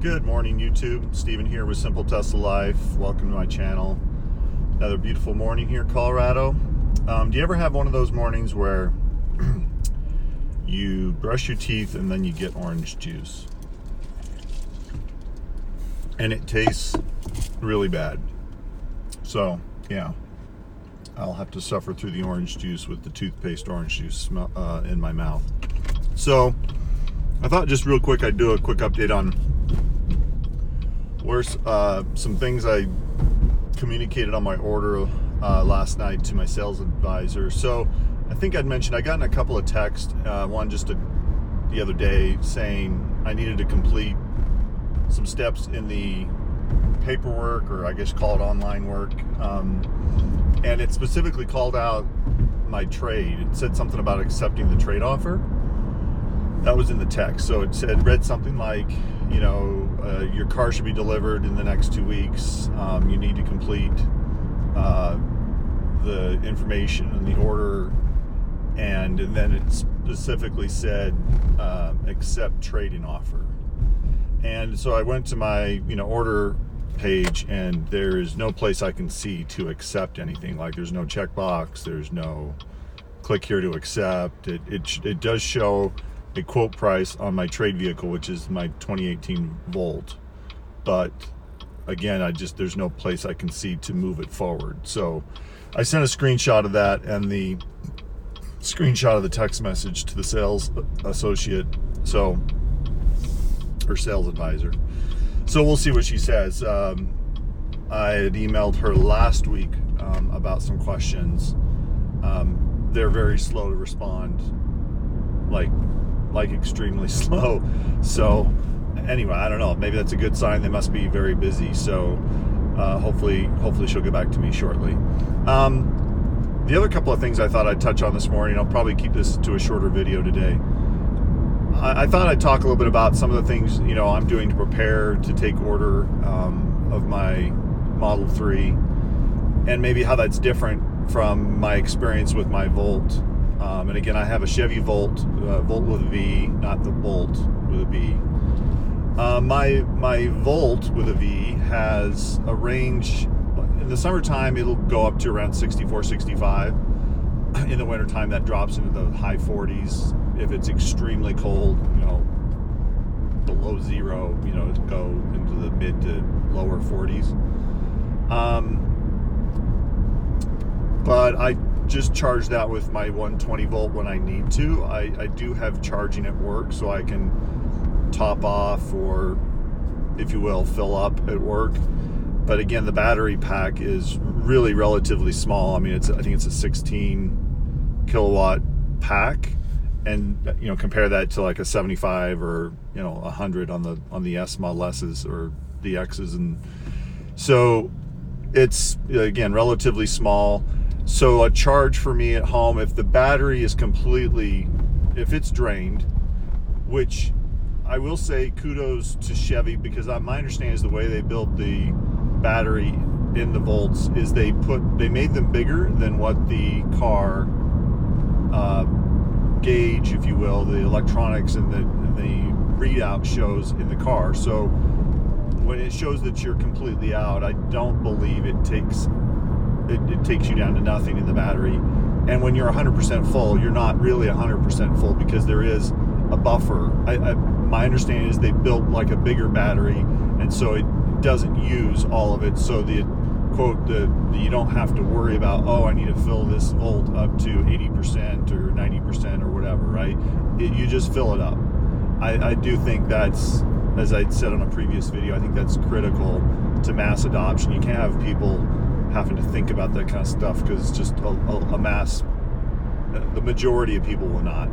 Good morning, YouTube. Steven here with Simple Tesla Life. Welcome to my channel. Another beautiful morning here in Colorado. Do you ever have one of those mornings where you brush your teeth and then you get orange juice? And it tastes really bad. So, yeah, I'll have to suffer through the orange juice with the toothpaste orange juice in my mouth. So, I thought just real quick I'd do a quick update on where's some things I communicated on my order last night to my sales advisor. So I think I'd mentioned I got a couple of texts, one just the other day saying I needed to complete some steps in the paperwork, or I guess call it online work, and it specifically called out my trade. It said something about accepting the trade offer. That was in the text. So it read something like, you know, your car should be delivered in the next 2 weeks. You need to complete the information in the order, and then it specifically said accept trading offer. And so I went to my order page, and there is no place I can see to accept anything. Like there's no checkbox, there's no click here to accept. It does show a quote price on my trade vehicle, which is my 2018 Volt, but again, there's no place I can see to move it forward. So I sent a screenshot of that and the screenshot of the text message to the sales associate, or sales advisor. So we'll see what she says. I had emailed her last week about some questions. They're very slow to respond, like extremely slow. So anyway, I don't know, maybe that's a good sign. They must be very busy. So hopefully she'll get back to me shortly. The other couple of things I thought I'd touch on this morning, I'll probably keep this to a shorter video today. I thought I'd talk a little bit about some of the things I'm doing to prepare to take order of my Model 3, and maybe how that's different from my experience with my Volt. And again, I have a Chevy Volt, Volt with a V, not the Bolt with a B. My Volt with a V has a range. In the summertime, it'll go up to around 64, 65. In the wintertime, that drops into the high 40s. If it's extremely cold, below zero, it'll go into the mid to lower 40s. But I just charge that with my 120 volt when I need to. I do have charging at work, so I can top off, or if you will, fill up at work. But again, the battery pack is really relatively small. I mean, I think it's a 16 kilowatt pack, and compare that to like a 75 or 100 on the S Model S's or the X's, and so it's again relatively small. So a charge for me at home, if the battery is if it's drained, which I will say kudos to Chevy, because my understanding is the way they build the battery in the Volts is they made them bigger than what the car gauge, if you will, the electronics and the readout shows in the car. So when it shows that you're completely out, I don't believe it takes you down to nothing in the battery. And when you're 100% full, you're not really 100% full, because there is a buffer. My understanding is they built like a bigger battery, and so it doesn't use all of it. So the you don't have to worry about, I need to fill this Volt up to 80% or 90% or whatever, right? You just fill it up. I do think that's, as I said on a previous video, I think that's critical to mass adoption. You can't have people having to think about that kind of stuff, because it's just a mass. The majority of people will not.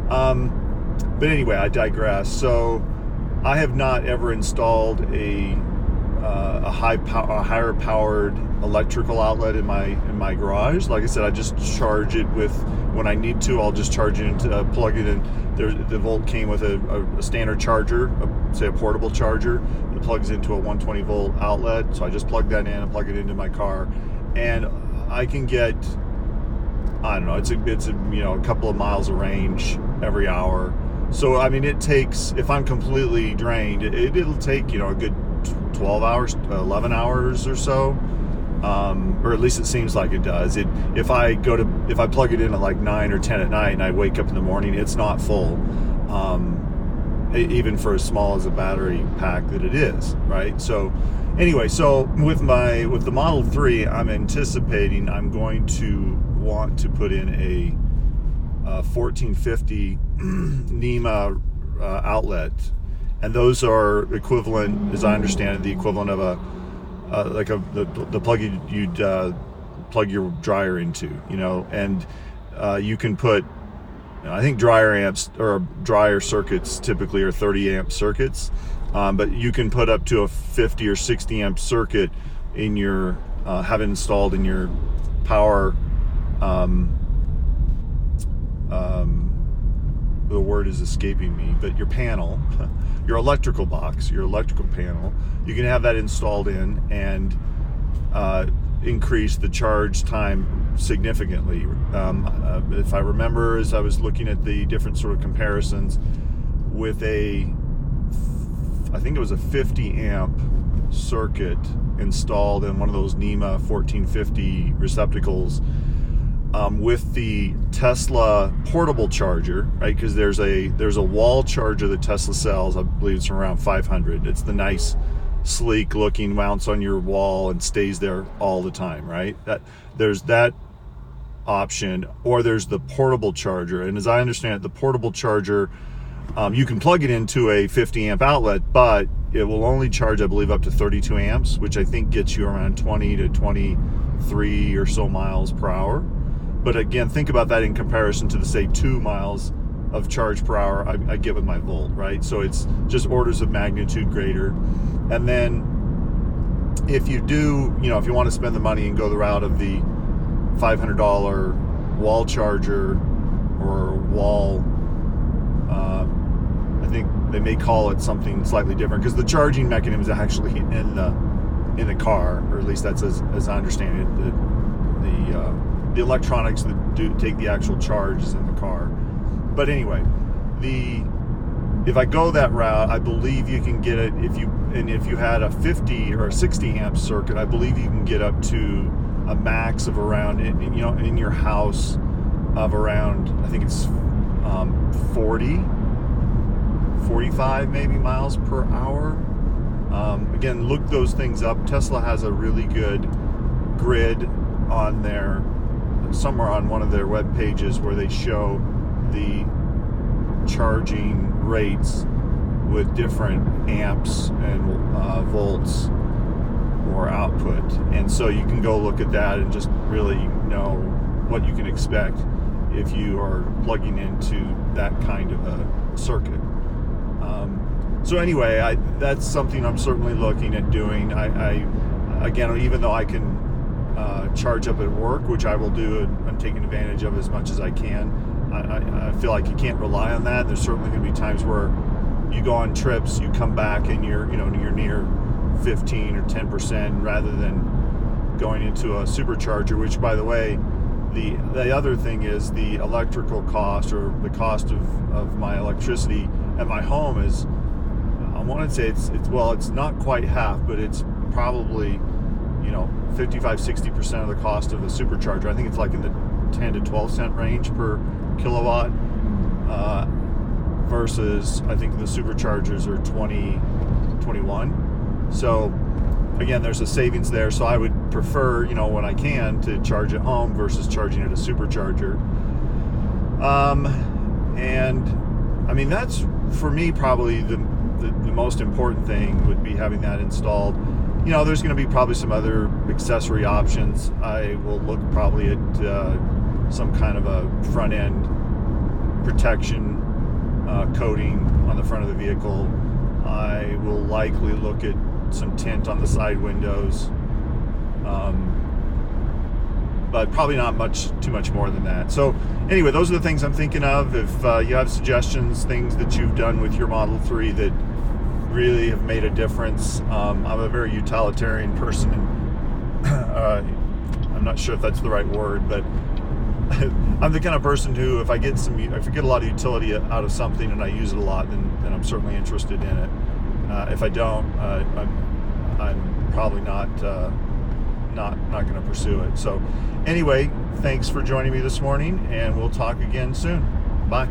But anyway, I digress. So I have not ever installed a higher powered electrical outlet in my garage. Like I said, I just charge it with, when I need to, I'll just charge it into plug it in. The Volt came with a standard charger, say a portable charger that plugs into a 120 volt outlet. So I just plug that in and plug it into my car, and I can get, I don't know, it's a couple of miles of range every hour. So I mean, it takes, if I'm completely drained, it'll take, a good 12 hours, 11 hours or so. Or at least it seems like it does. If I plug it in at like 9 or 10 at night and I wake up in the morning, it's not full. Even for as small as a battery pack that it is, right? So anyway, so with the Model 3, I'm anticipating I'm going to want to put in a 1450 NEMA outlet, and those are equivalent, as I understand it, the equivalent of the plug you'd plug your dryer into, and you can put, I think dryer circuits typically are 30 amp circuits, but you can put up to a 50 or 60 amp circuit in your have it installed in your power. The word is escaping me, but your panel, your electrical box, your electrical panel, you can have that installed in and increase the charge time significantly. If I remember, as I was looking at the different sort of comparisons with I think it was a 50 amp circuit installed in one of those NEMA 1450 receptacles, with the Tesla portable charger, right? Because there's a wall charger that Tesla sells. I believe it's around 500. It's the nice, sleek looking, mounts on your wall and stays there all the time, right? There's that option, or there's the portable charger. And as I understand it, the portable charger, you can plug it into a 50 amp outlet, but it will only charge, I believe, up to 32 amps, which I think gets you around 20 to 23 or so miles per hour. But again, think about that in comparison to the, say, 2 miles of charge per hour I get with my Volt, right? So it's just orders of magnitude greater. And then if you do, if you want to spend the money and go the route of the $500 wall charger or wall, I think they may call it something slightly different, because the charging mechanism is actually in the car, or at least that's as I understand it. The electronics that do take the actual charge is in the car. But anyway, if I go that route, I believe you can get it, if you had a 50 or a 60 amp circuit, I believe you can get up to a max of around, in your house, of around, I think it's 45 maybe miles per hour. Again, look those things up. Tesla has a really good grid on somewhere on one of their web pages where they show the charging rates with different amps and volts or output. And so you can go look at that and just really know what you can expect if you are plugging into that kind of a circuit. So anyway, that's something I'm certainly looking at doing. Again, even though I can charge up at work, which I will do and taking advantage of as much as I can, I feel like you can't rely on that. There's certainly going to be times where you go on trips, you come back and you're near 15 or 10% rather than going into a supercharger, which, by the way, the other thing is the electrical cost, or the cost of my electricity at my home is, I want to say it's not quite half, but it's probably 55-60% of the cost of a supercharger. I think it's like in the 10 to 12 cent range per kilowatt, versus I think the superchargers are 21. So again, there's a savings there. So I would prefer, when I can, to charge at home versus charging at a supercharger. And I mean, that's for me probably the most important thing would be having that installed. There's going to be probably some other accessory options. I will look probably at some kind of a front end protection coating on the front of the vehicle. I will likely look at some tint on the side windows, but probably not too much more than that. So anyway, those are the things I'm thinking of. If you have suggestions, things that you've done with your Model 3 that really have made a difference. I'm a very utilitarian person, and I'm not sure if that's the right word, but I'm the kind of person who, if I get a lot of utility out of something and I use it a lot, then I'm certainly interested in it. If I don't, I'm probably not going to pursue it. So anyway, thanks for joining me this morning, and we'll talk again soon. Bye.